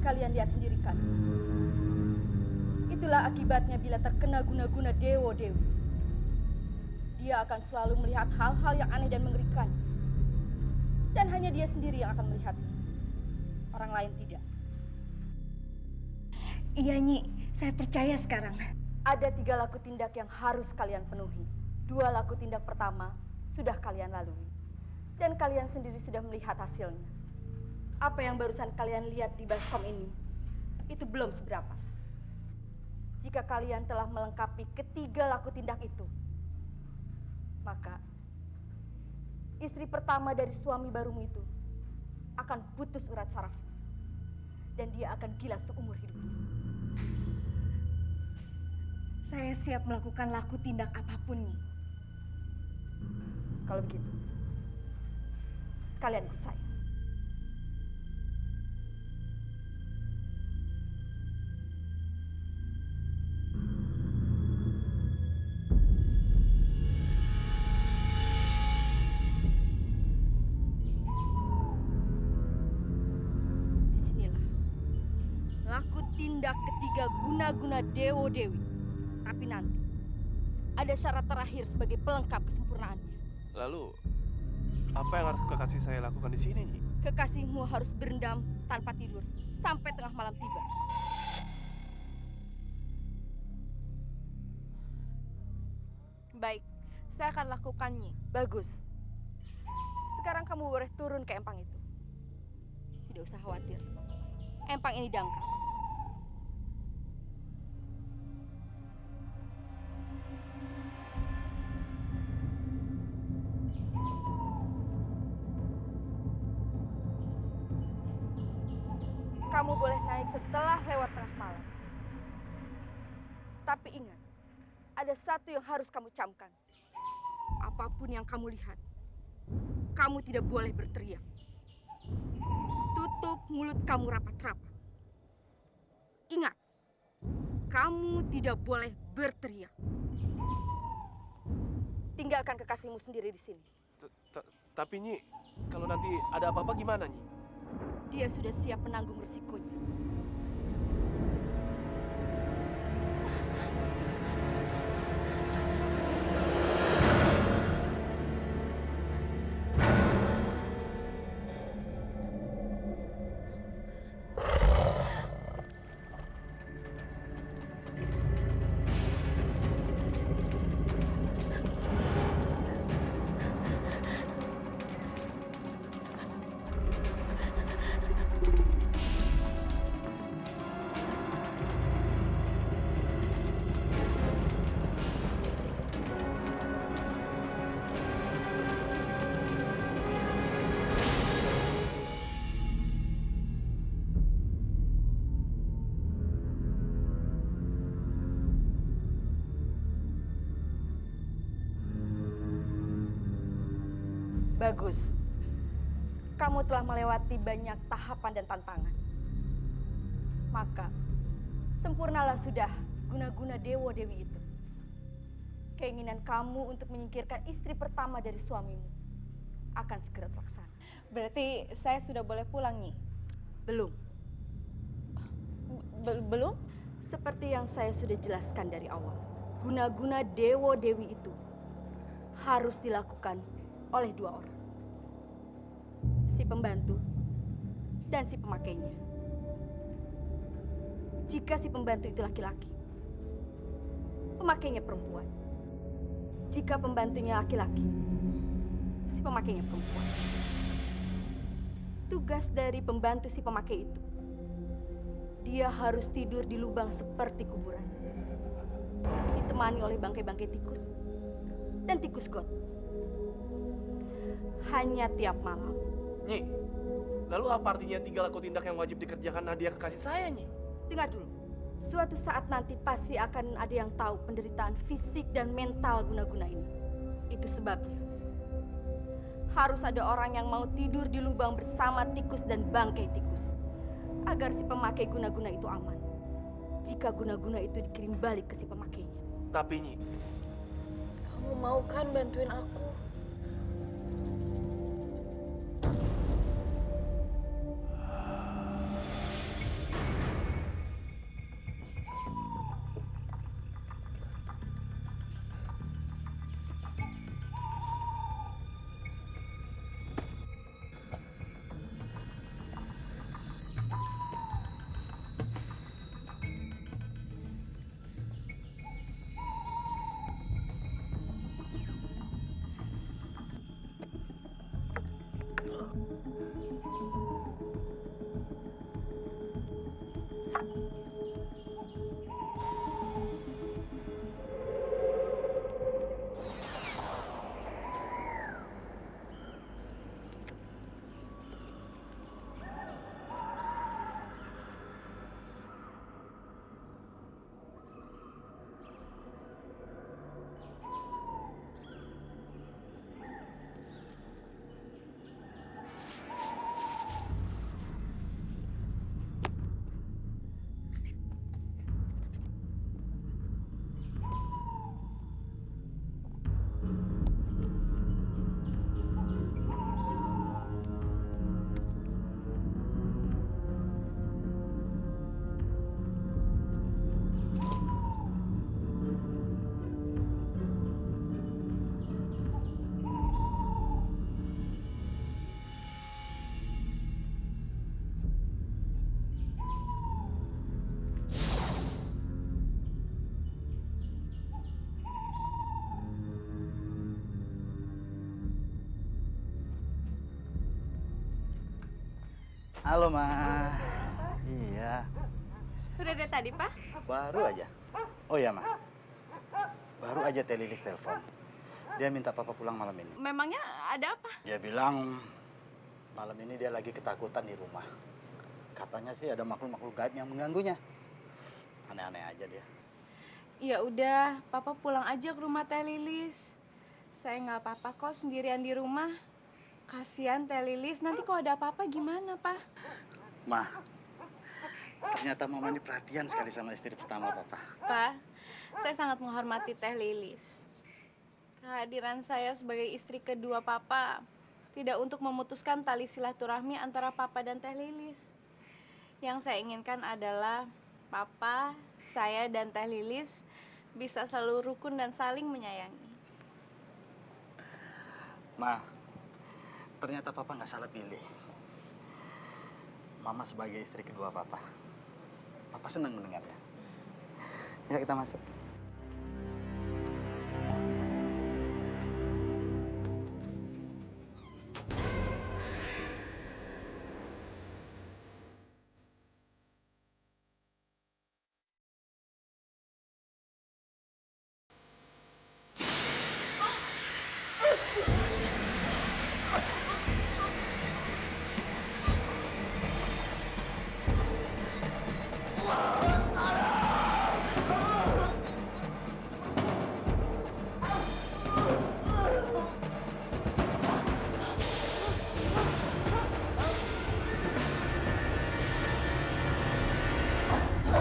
kalian lihat sendiri kan. Itulah akibatnya bila terkena guna-guna Dewa Dewi. Dia akan selalu melihat hal-hal yang aneh dan mengerikan. Dan hanya dia sendiri yang akan melihatnya. Orang lain tidak. Iya, Nyi. Saya percaya sekarang. Ada 3 laku tindak yang harus kalian penuhi. 2 laku tindak pertama sudah kalian lalui. Dan kalian sendiri sudah melihat hasilnya. Apa yang barusan kalian lihat di baskom ini, itu belum seberapa. Jika kalian telah melengkapi ketiga laku tindak itu, maka istri pertama dari suami barumu itu akan putus urat sarafnya. Dan dia akan gila seumur hidupnya. Saya siap melakukan laku tindak apapun, Nyi. Kalau begitu, kalian ikut saya. Disinilah laku tindak ketiga guna-guna Dewa Dewi. Tapi nanti ada syarat terakhir sebagai pelengkap kesempurnaannya. Lalu, apa yang harus kekasih saya lakukan di sini, Nyi? Kekasihmu harus berendam tanpa tidur sampai tengah malam tiba. Baik, saya akan lakukan, Nyi. Bagus. Sekarang kamu boleh turun ke empang itu. Tidak usah khawatir. Empang ini dangkal. Kamu boleh naik setelah lewat tengah malam. Tapi ingat, ada satu yang harus kamu camkan. Apapun yang kamu lihat, kamu tidak boleh berteriak. Tutup mulut kamu rapat-rapat. Ingat, kamu tidak boleh berteriak. Tinggalkan kekasihmu sendiri di sini. Tapi, Nyi, kalau nanti ada apa-apa gimana, Nyi? Dia sudah siap menanggung risikonya. Bagus. Kamu telah melewati banyak tahapan dan tantangan. Maka, sempurnalah sudah guna-guna Dewa Dewi itu. Keinginan kamu untuk menyingkirkan istri pertama dari suamimu akan segera terlaksana. Berarti saya sudah boleh pulang, Nyi? Belum. Belum? Seperti yang saya sudah jelaskan dari awal, guna-guna Dewa Dewi itu harus dilakukan oleh 2 orang. Si pembantu dan si pemakainya. Jika si pembantu itu laki-laki, pemakainya perempuan. Jika pembantunya laki-laki, si pemakainya perempuan. Tugas dari pembantu si pemakai itu, dia harus tidur di lubang seperti kuburan, ditemani oleh bangkai-bangkai tikus dan tikus got. Hanya tiap malam. Nyi, lalu apa artinya 3 laku tindak yang wajib dikerjakan Nadia kekasih saya, Nyi? Dengar dulu. Suatu saat nanti pasti akan ada yang tahu penderitaan fisik dan mental guna-guna ini. Itu sebabnya harus ada orang yang mau tidur di lubang bersama tikus dan bangkai tikus, agar si pemakai guna-guna itu aman jika guna-guna itu dikirim balik ke si pemakainya. Tapi, Nyi, Kamu mau kan bantuin aku? Halo, Ma. Iya, Sudah dari tadi, Pak? baru aja. Oh iya, Ma. Baru aja Teh Lilis telepon. Dia minta Papa pulang malam ini. Memangnya ada apa? Dia bilang malam ini dia lagi ketakutan di rumah. Katanya sih ada makhluk-makhluk gaib yang mengganggunya. Aneh-aneh aja dia. Ya udah, Papa pulang aja ke rumah Teh Lilis. Saya nggak apa-apa kok sendirian di rumah. Kasihan Teh Lilis, nanti kalau ada apa-apa gimana, Pak? Ma, ternyata Mama ini perhatian sekali sama istri pertama Papa. Pak, saya sangat menghormati Teh Lilis. Kehadiran saya sebagai istri kedua Papa tidak untuk memutuskan tali silaturahmi antara Papa dan Teh Lilis. Yang saya inginkan adalah Papa, saya, dan Teh Lilis bisa selalu rukun dan saling menyayangi. Ma, ternyata Papa nggak salah pilih. Mama sebagai istri kedua Papa. Papa senang mendengarnya. Ya, kita masuk.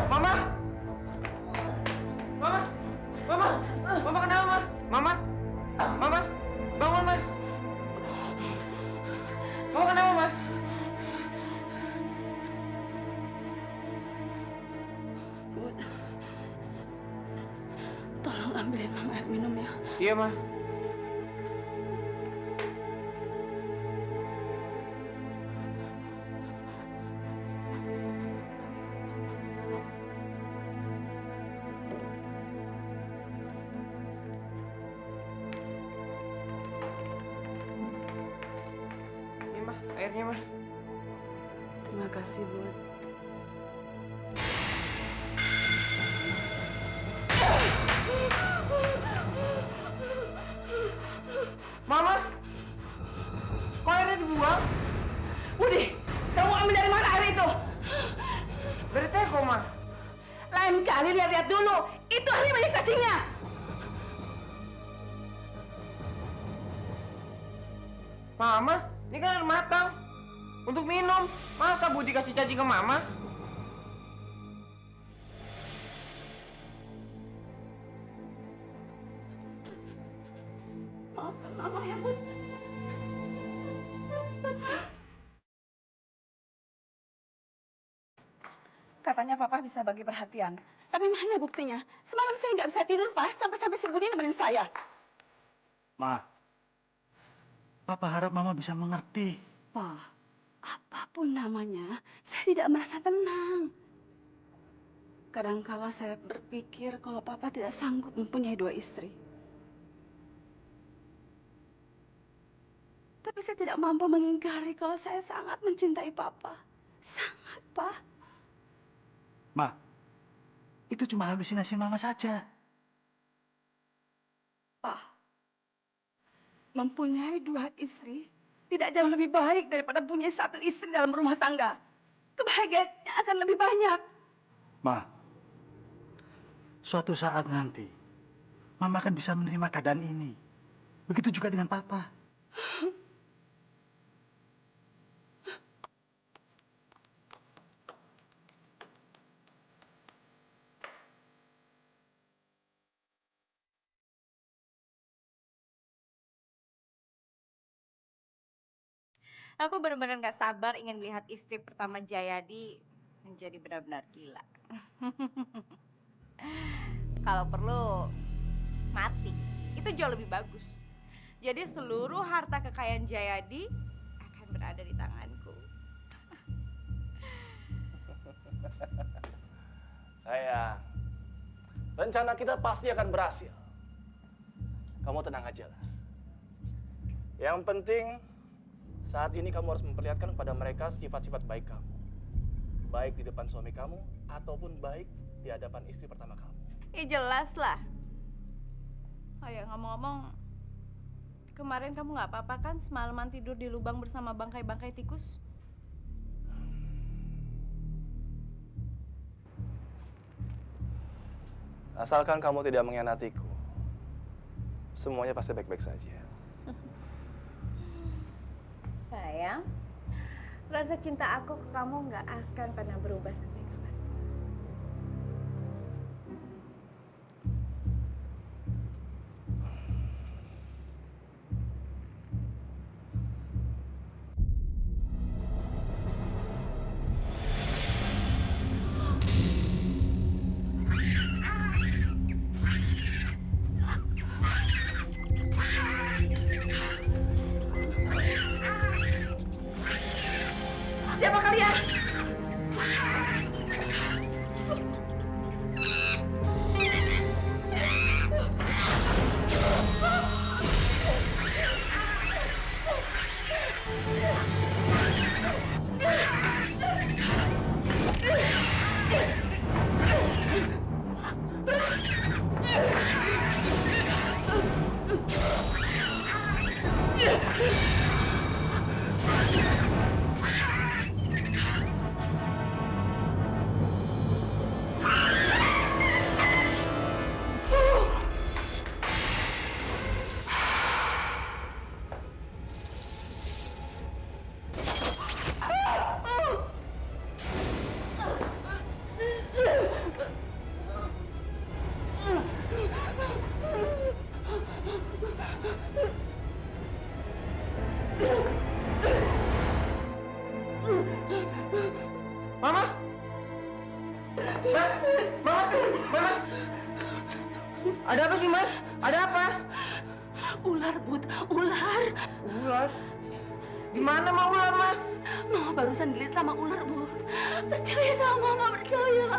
Mama! Mama! Mama! Mama kenapa, Ma? Mama! Mama! Bangun, Ma! Mama kenapa, Ma? Bud, tolong ambilin Mang air minum ya. Iya, Ma. Ini, Ma, airnya, Ma. Terima kasih, Bud. Mama! Kok airnya dibuang? Budi, kamu ambil dari mana air itu? Dari teko, Ma. Lain kali lihat-lihat dulu. Itu ahli banyak cacingnya. Mama, ini kan air matang. Untuk minum. Masa Budi kasih cacing ke Mama? Maafkan Mama ya, Bud. Katanya Papa bisa bagi perhatian. Tapi mana buktinya? Semalam saya nggak bisa tidur, Pak. Sampai-sampai si Budi nemenin saya. Ma, Papa harap Mama bisa mengerti. Pak, apapun namanya, saya tidak merasa tenang. Kadangkala saya berpikir kalau Papa tidak sanggup mempunyai dua istri. Tapi saya tidak mampu mengingkari kalau saya sangat mencintai Papa. Sangat, Pak. Ma, itu cuma halusinasi Mama saja. Pak, mempunyai dua istri tidak jauh lebih baik daripada punya satu istri dalam rumah tangga. Kebahagiaannya akan lebih banyak. Ma, suatu saat nanti, Mama akan bisa menerima keadaan ini. Begitu juga dengan Papa. Aku benar-benar nggak sabar ingin melihat istri pertama Jayadi menjadi benar-benar gila. Kalau perlu mati, itu jauh lebih bagus. Jadi seluruh harta kekayaan Jayadi akan berada di tanganku. Sayang, rencana kita pasti akan berhasil. Kamu tenang aja lah. Yang penting, Saat ini kamu harus memperlihatkan kepada mereka sifat-sifat baik kamu. Baik di depan suami kamu, ataupun baik di hadapan istri pertama kamu. Jelas lah. Oh ya, ngomong-ngomong, kemarin kamu nggak apa-apa kan semalaman tidur di lubang bersama bangkai-bangkai tikus? Asalkan kamu tidak mengkhianatiku, semuanya pasti baik-baik saja. Sayang, rasa cinta aku ke kamu nggak akan pernah berubah sampai kapan. Siapa kalian? Mama? Ma? Mama? Mama? Ada apa sih, Ma? Ada apa? Ular, Bud. Ular. Ular? Di mana, Ma, ular, Ma? Mama barusan dilihat sama ular, Bud. Percaya sama Mama, percaya.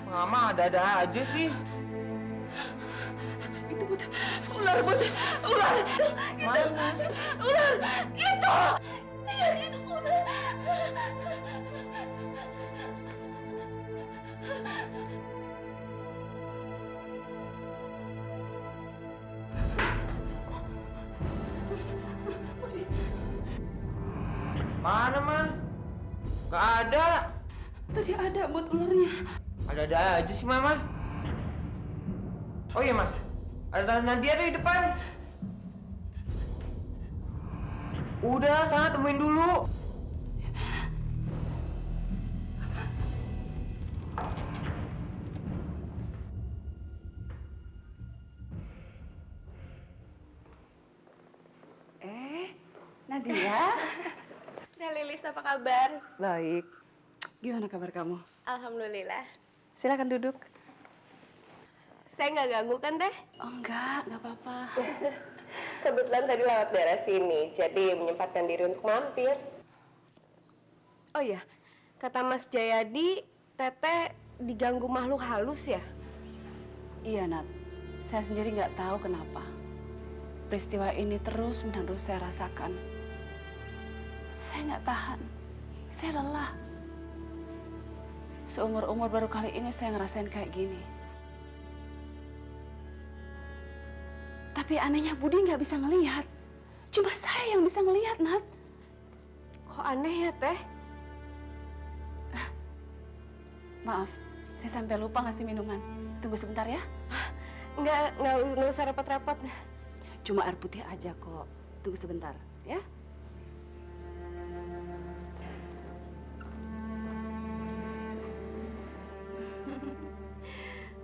Mama ada-ada aja sih. Itu, Bud. Ular, Bud. Ular. Itu. Mana? Ular. Itu. Lihat, itu ular. Mana, Ma? Gak ada. Tadi ada, Bud, ularnya. Ada-ada aja sih, Mama. Oh iya, Ma. Ada Tante Nadia tuh di depan. Udah, sana temuin dulu. Nadia. Teh Lilis, apa kabar? Baik. Gimana kabar kamu? Alhamdulillah. Silakan duduk. Saya nggak ganggu kan, Teh? Oh, enggak apa-apa. Kebetulan tadi lewat daerah sini, jadi menyempatkan diri untuk mampir. Oh ya, kata Mas Jayadi, Teteh diganggu makhluk halus ya? Iya, Nat. Saya sendiri nggak tahu kenapa. Peristiwa ini terus-menerus saya rasakan. Saya nggak tahan. Saya lelah. Seumur-umur baru kali ini saya ngerasain kayak gini. Tapi anehnya Budi nggak bisa ngelihat. Cuma saya yang bisa ngelihat, Nat. Kok aneh ya, Teh? Maaf, saya sampai lupa ngasih minuman. Tunggu sebentar ya. Nggak usah repot-repot. Cuma air putih aja kok. Tunggu sebentar, ya.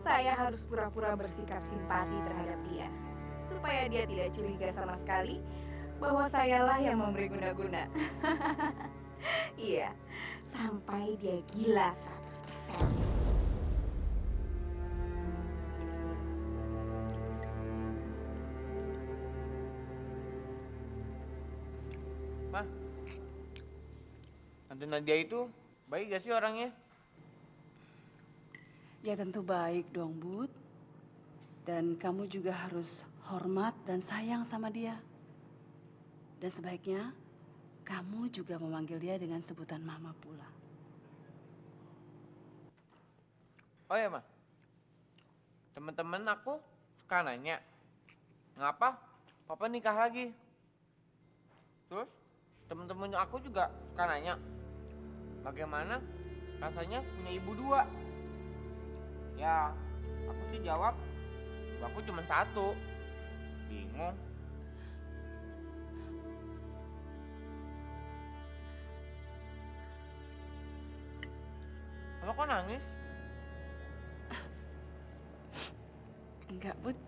Saya harus pura-pura bersikap simpati terhadap dia. Supaya dia tidak curiga sama sekali bahwa sayalah yang memberi guna-guna. Iya, sampai dia gila 100%. Ma, Tante Nadia itu baik gak sih orangnya? Ya tentu baik dong, Bud. Dan kamu juga harus hormat dan sayang sama dia. Dan sebaiknya kamu juga memanggil dia dengan sebutan Mama pula. Oh ya, Ma. Teman-teman aku suka nanya, ngapa Papa nikah lagi? Terus temen-temen aku juga suka nanya, bagaimana rasanya punya ibu dua? Ya, aku sih jawab, ibu aku cuma satu. Bingung. Mama kok nangis? Enggak, Bud.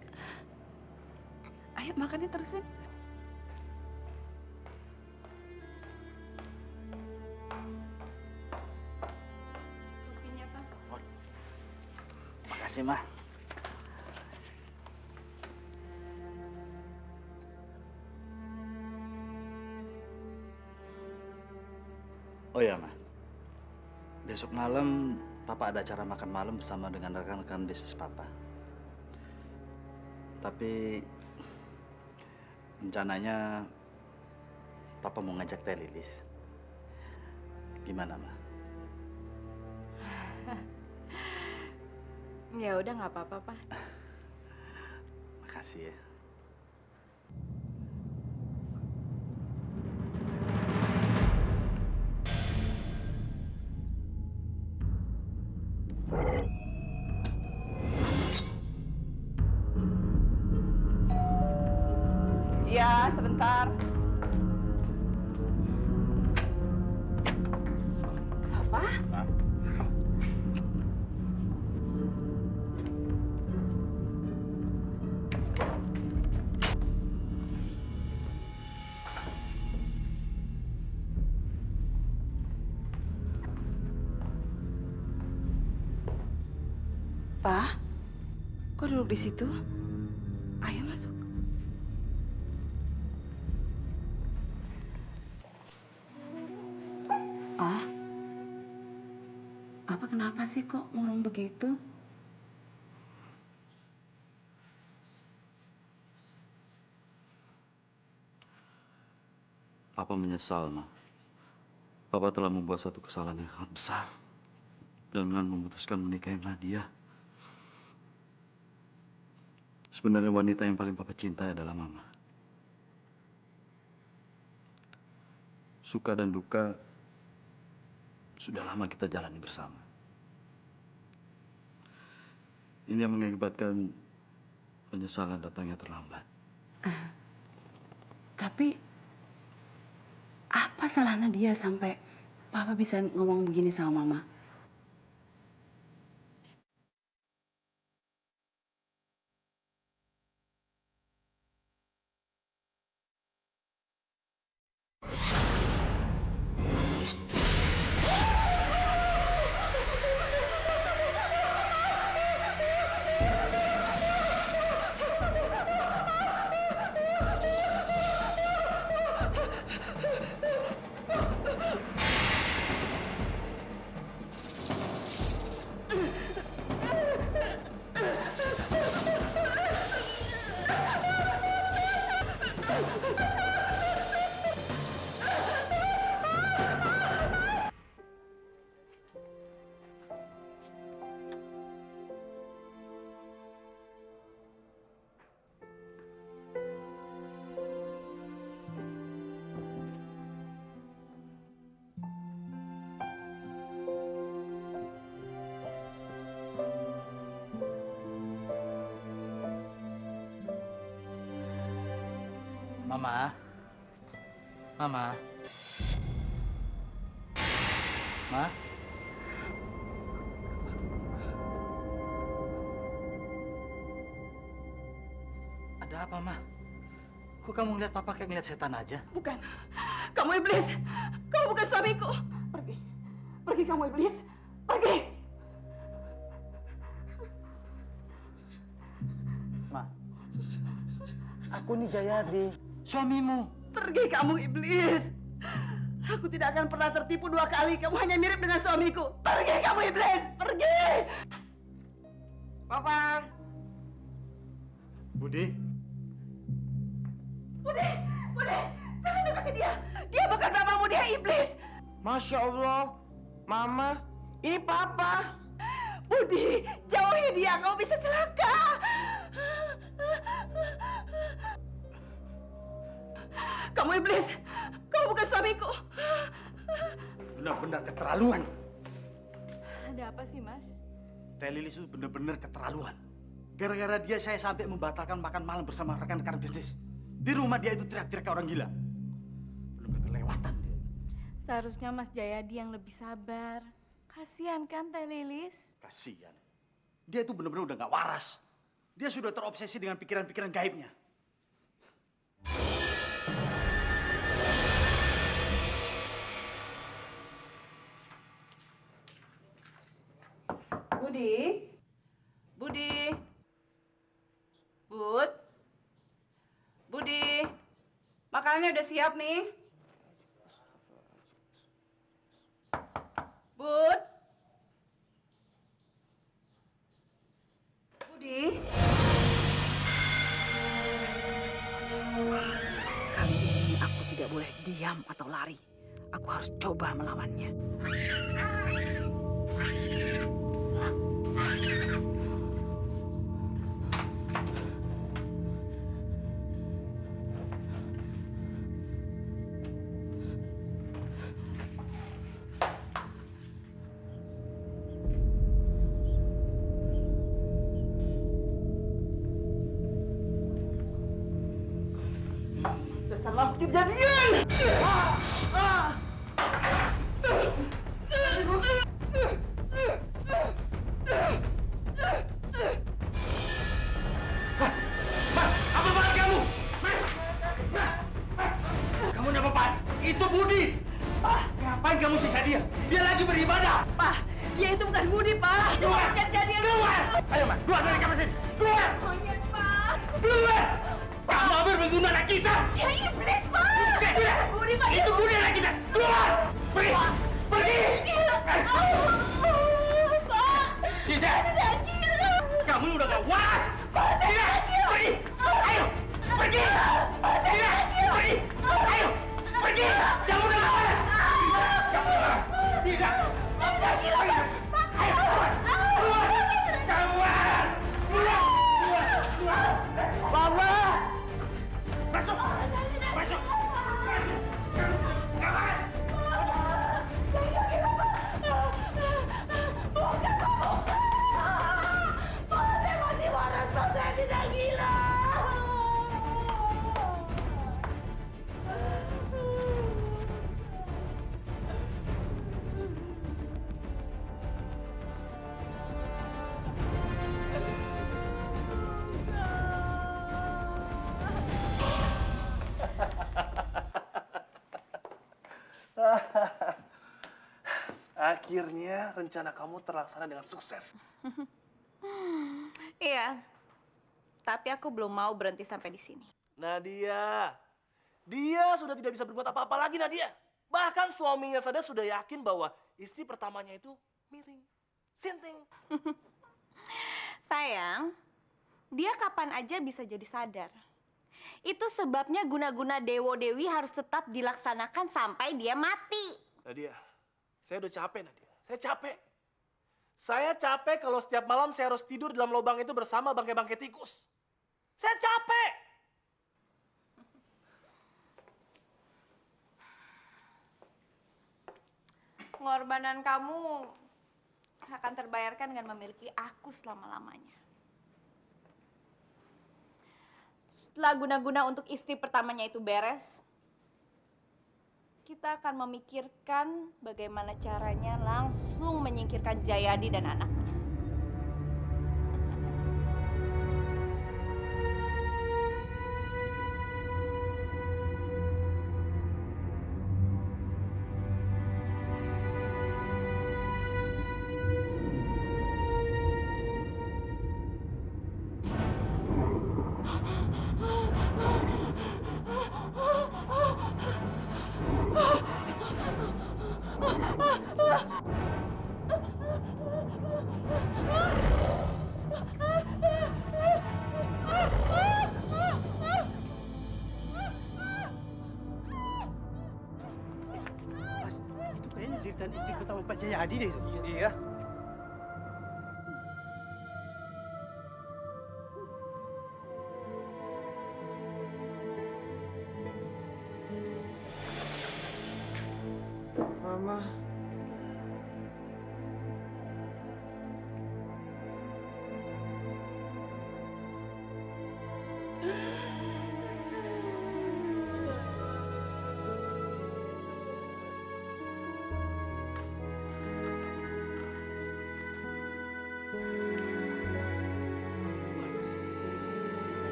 Ayo makannya terusin. Kopinya, Pak. Makasih, Ma. Oh ya, Ma. Besok malam Papa ada acara makan malam bersama dengan rekan-rekan bisnis Papa. Tapi rencananya Papa mau ngajak Teh Lilis. Gimana, Ma? Ya udah nggak apa-apa, Pak. Makasih ya. Iya, sebentar. Apa? Ma? Pak, kok duduk di situ? Ayo masuk. Ah, apa kenapa sih kok ngomong begitu? Papa menyesal, Ma. Papa telah membuat satu kesalahan yang sangat besar dengan memutuskan menikahi Nadia. Sebenarnya wanita yang paling Papa cintai adalah Mama. Suka dan duka sudah lama kita jalani bersama. Ini yang mengakibatkan penyesalan datangnya terlambat. Tapi apa salahnya dia sampai Papa bisa ngomong begini sama Mama? Mama. Mama. Ma. Ada apa, Ma? Kok kamu ngeliat Papa kayak ngeliat setan aja? Bukan. Kamu iblis. Kamu bukan suamiku. Pergi. Pergi kamu iblis. Pergi. Ma. Aku nih Jayadi, suamimu. Pergi kamu iblis. Aku tidak akan pernah tertipu dua kali. Kamu hanya mirip dengan suamiku. Pergi kamu iblis. Pergi. Papa! Budi. Budi. Budi. Jangan dekati dia. Dia bukan bapakmu, dia iblis. Masya Allah, Mama, ini Papa. Budi, jauhi dia, kamu bisa celaka. Kamu iblis, kamu bukan suamiku. Benar-benar keterlaluan. Ada apa sih, Mas? Teh Lilis itu benar-benar keterlaluan. Gara-gara dia saya sampai membatalkan makan malam bersama rekan-rekan bisnis. Di rumah dia itu teriak-teriak kayak orang gila. Benar-benar kelewatan dia. Seharusnya Mas Jayadi yang lebih sabar. Kasihan kan Teh Lilis? Kasihan. Dia itu benar-benar udah nggak waras. Dia sudah terobsesi dengan pikiran-pikiran gaibnya. Budi? Budi? Bud? Budi? Makanannya udah siap nih. Bud? Budi? Kali ini aku tidak boleh diam atau lari. Aku harus coba melawannya. Dasar lampu kejadian. Apa-apaan kamu? Kamu udah apa-apaan? Itu Budi. Ngapain kamu siksa dia? Dia lagi beribadah. Pak, dia itu bukan Budi, Pak. Keluar! Kejadian. Keluar! Ayo, Mas. Keluar dari kamar sini. Keluar! Monyet, Pak. Keluar! Kamu hampir membunuh anak kita. Dia iblis, Pak. Keluar! Budi, Pak. Itu Budi anak kita. Keluar! Pergi! Pergi! Pak. Tidak! Tidak gila. Kamu udah gak waras! Tidak! Pergi! Ayo! Pergi! Tidak! Pergi! Ayo! Pergi! Kamu udah gak waras! Kamu udah waras! Tidak! Tidak gila, Pak. Ayo! Keluar! Keluar! Keluar! Keluar! Keluar! Mama! Masuk! Masuk! Masuk! Gak waras! Tidak gila, Pak. Bukan, Pak. Bukan. Pak, saya masih waras, Pak. Saya tidak gila. Akhirnya rencana kamu terlaksana dengan sukses. Iya. Tapi aku belum mau berhenti sampai di sini. Nadia, dia sudah tidak bisa berbuat apa-apa lagi, Nadia. Bahkan suaminya saja sudah yakin bahwa istri pertamanya itu miring, sinting. Sayang, dia kapan aja bisa jadi sadar. Itu sebabnya guna-guna Dewo-Dewi harus tetap dilaksanakan sampai dia mati. Nadia, saya udah capek, Nadia. Saya capek. Saya capek kalau setiap malam saya harus tidur dalam lubang itu bersama bangkai-bangkai tikus. Saya capek. Pengorbanan kamu akan terbayarkan dengan memiliki aku selama-lamanya. Setelah guna-guna untuk istri pertamanya itu beres, kita akan memikirkan bagaimana caranya langsung menyingkirkan Jayadi dan anaknya. keceritaan istri pertama Pak Jayadi deh. Iya. Mama.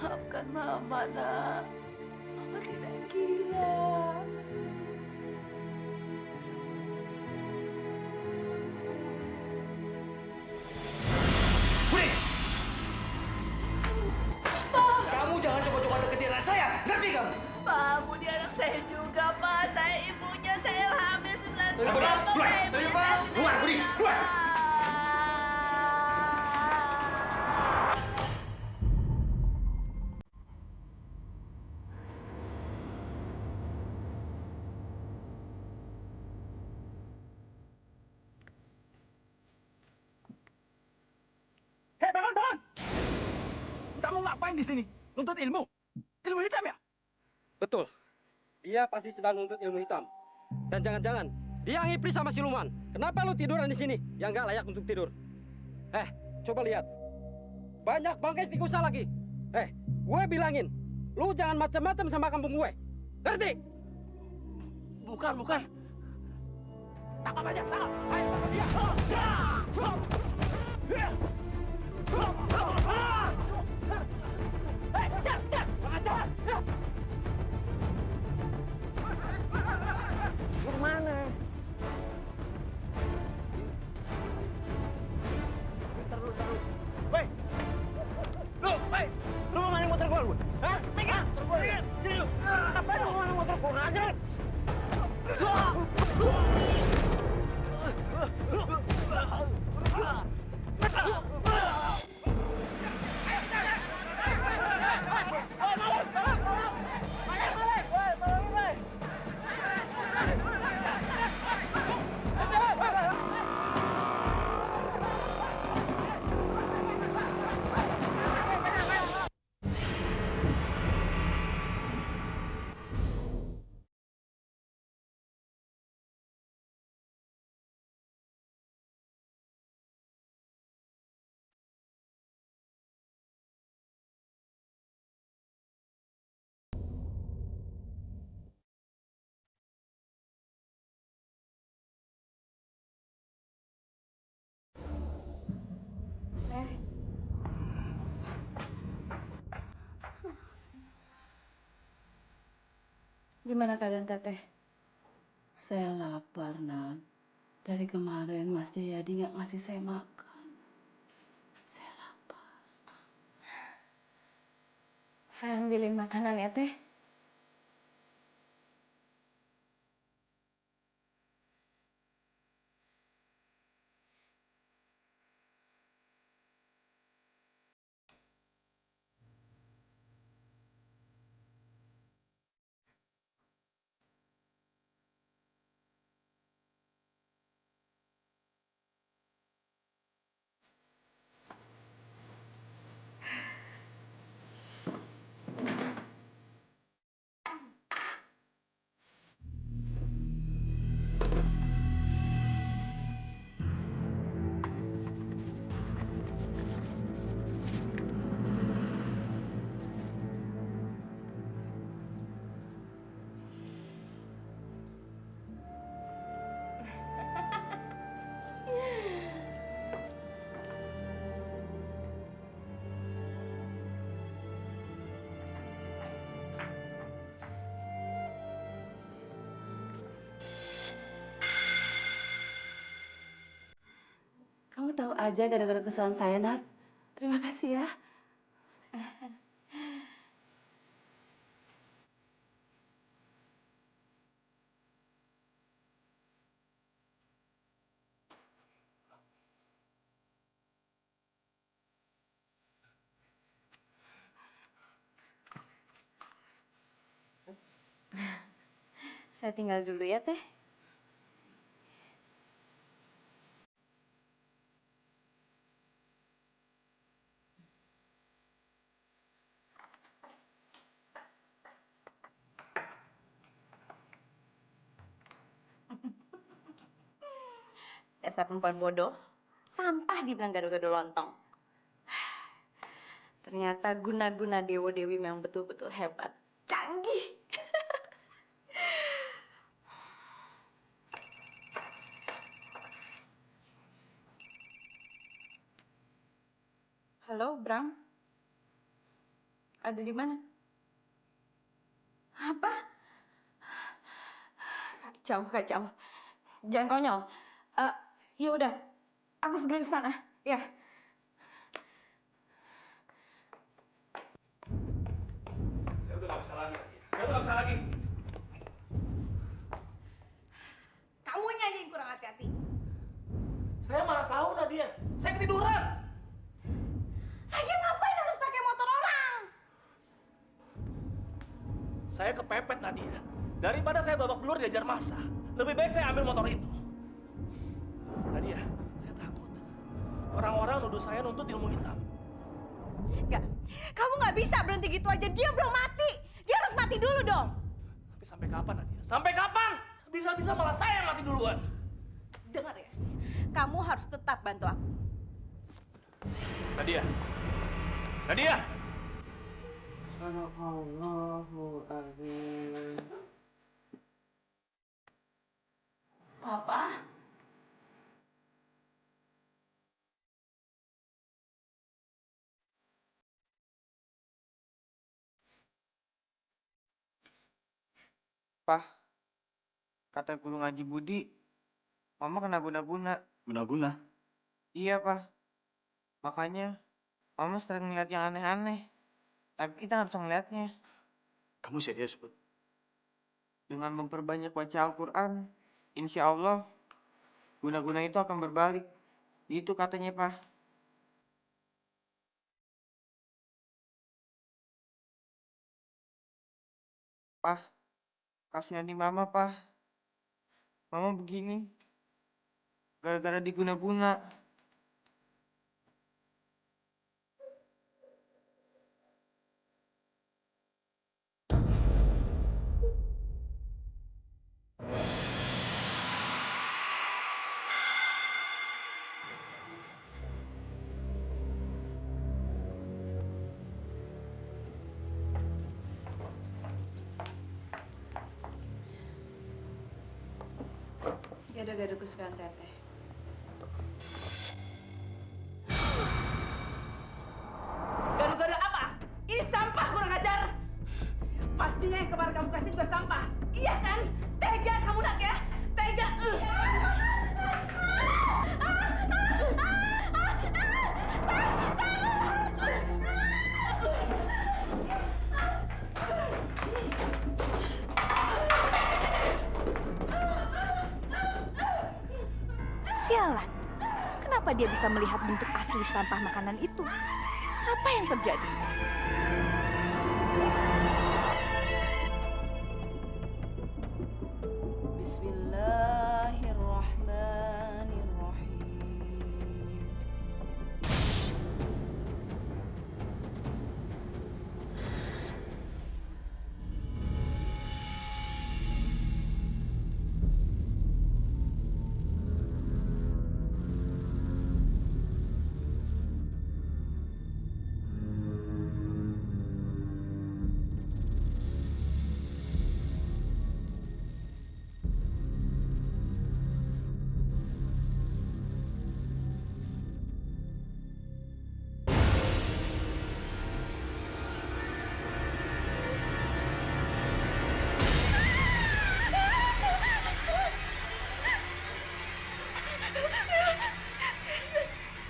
Maafkan Mama, nak. Mama tidak gila. Kamu jangan coba-coba deketin anak saya, ngerti kamu? Pak, Budi anak saya juga, Pak. Saya ibunya, saya hamil 11 Budi, bulan. Pak, keluar. saya ibunya, Keluar, saya keluar, Budi, keluar. Hei, bangun, bangun! Kamu ngapain di sini? Nuntut ilmu? Ilmu hitam ya? Betul. Dia pasti sedang nuntut ilmu hitam. Dan jangan-jangan dia ngipris sama siluman. Kenapa lu tiduran di sini yang nggak layak untuk tidur? Coba lihat. Banyak bangkai tikusnya lagi. Gue bilangin, lu jangan macam-macam sama kampung gue. Ngerti? Bukan, bukan. Tangkap aja, tangkap. Ayo, tangkap dia. Hei, kejar, kejar. Pengajar. Lu kemana? Terus. Hei. Hei. Lu mau maling motor gua lu? Hah? Pegang. Motor gua. Sini lu. Apa lu maling motor gua aja? Gimana keadaan Teteh? Saya lapar, Nat. Dari kemarin Mas Jayadi nggak ngasih saya makan. Saya lapar. Saya ambilin makanan ya, Teh. Kamu tahu aja gara-gara kesalahan saya, Nat. Terima kasih ya. Saya tinggal dulu ya, Teh. Dasar perempuan bodoh. Sampah dibilang gado-gado lontong. Ternyata guna-guna dewa-dewi memang betul-betul hebat. Canggih. Halo, Bram. Ada di mana? Apa? Kacau, kacau. Jangan konyol. Ya udah, aku segera ke sana. Ya. Saya udah nggak bisa lagi. Saya udah nggak bisa lagi. Kamu nyanyi kurang hati-hati. Saya mana tahu Nadia. Saya ketiduran. Lagian ngapain harus pakai motor orang? Saya kepepet Nadia. Daripada saya babak belur diajar masa, lebih baik saya ambil motor itu. Nadia, saya takut. Orang-orang nuduh saya nuntut ilmu hitam. Enggak, kamu nggak bisa berhenti gitu aja. Dia belum mati. Dia harus mati dulu dong. Tapi sampai kapan Nadia? Sampai kapan? Bisa-bisa malah saya yang mati duluan. Dengar ya, kamu harus tetap bantu aku. Nadia. Nadia. Astagfirullahaladzim. Papa? Pah, kata guru ngaji Budi, Mama kena guna-guna. Guna-guna? Iya, Pah. Makanya, Mama sering ngeliat yang aneh-aneh. Tapi kita nggak bisa ngeliatnya. Kamu serius, Bud? Dengan memperbanyak baca Al-Quran, insya Allah, guna-guna itu akan berbalik. Itu katanya, Pah. Pah, kasihani Mama, Pah. Mama begini, gara-gara diguna-guna. Gado-gado kesukaan Teteh. Gado-gado apa? Ini sampah kurang ajar. Pastinya yang kemarin kamu kasih juga sampah. Iya kan? Tega kamu nak ya? Tega. Sialan, kenapa dia bisa melihat bentuk asli sampah makanan itu? Apa yang terjadi? Bismillahirrahmanirrahim.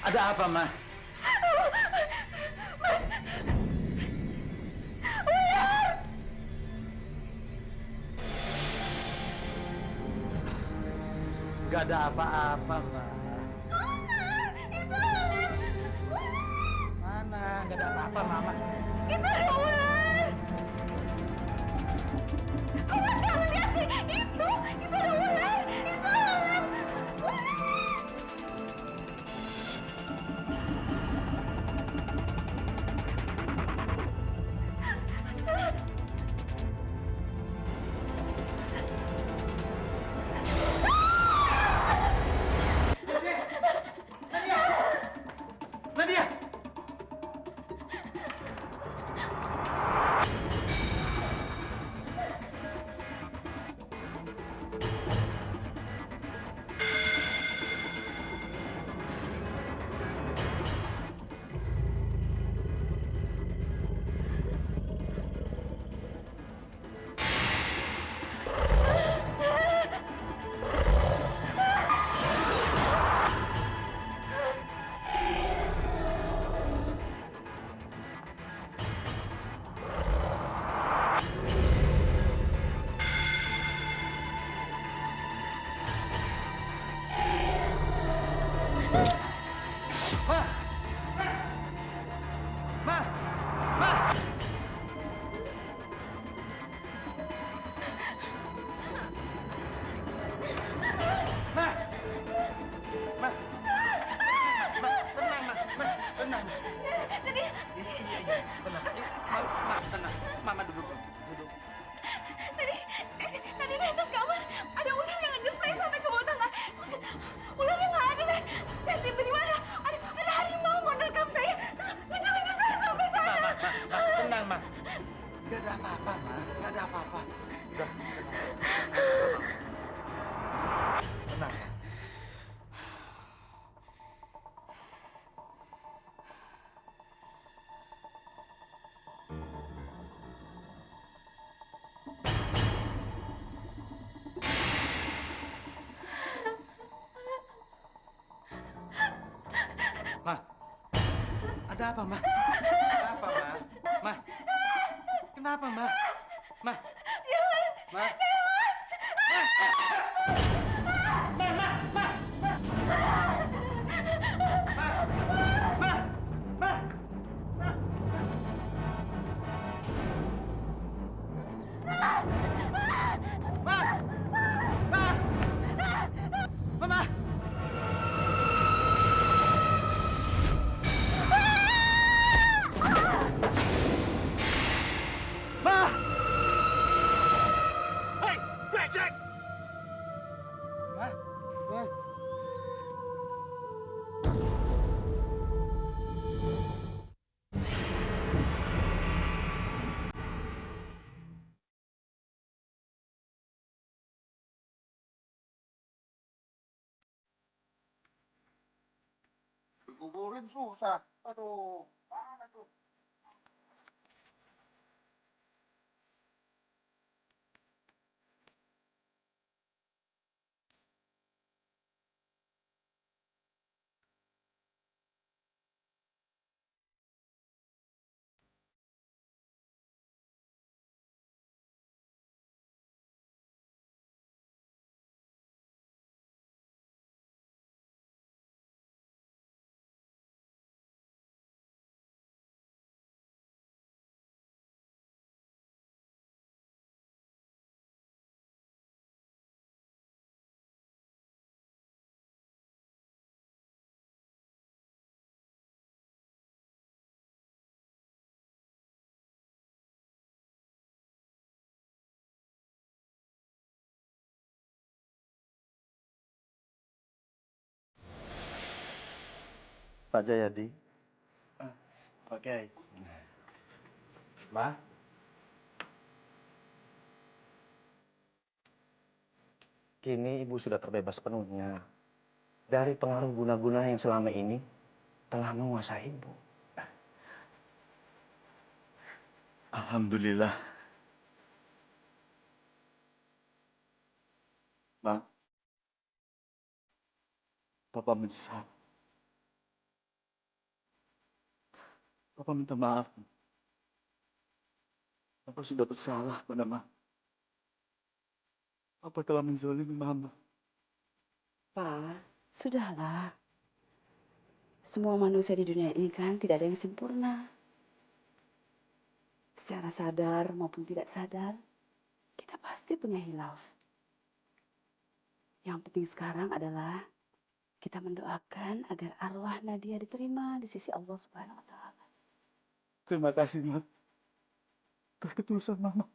Ada apa, Ma? Mas! Ular! Gak ada apa-apa, Ma. Itu ular! Mana? Gak ada apa-apa, Mama. Itu ada ular! Kok Mas nggak melihat sih? Itu! Mama duduk dulu, duduk. Tadi di atas kamar ada ular yang ngejar saya sampai ke bawah tangga. Terus ularnya nggak ada dan tiba-tiba ada harimau mau nerkam saya. Terus ngejar saya sampai sana. Ma, tenang, Ma. Gak ada apa-apa, Ma. Gak ada apa-apa. Udah, tenang. Ma, ada apa, Ma? Kenapa, Ma? Ma, kenapa, Ma? Ma, Jangan, Ma, Mama! Ma! Hei, brengsek! Ma? Ma? Dikuburin susah. Aduh, mana tuh? Pak Jayadi. Oke. Ma. Kini ibu sudah terbebas sepenuhnya dari pengaruh guna-guna yang selama ini telah menguasai ibu. Alhamdulillah. Ma, Papa menyesal. Papa minta maaf. Papa sudah bersalah pada Mama. Papa telah menzalimi Mama. Pak, sudahlah. Semua manusia di dunia ini kan tidak ada yang sempurna. Secara sadar maupun tidak sadar, kita pasti punya hilaf. Yang penting sekarang adalah kita mendoakan agar arwah Nadia diterima di sisi Allah Subhanahu wa Ta'ala. Terima kasih, Ma. Atas ketulusan Mama.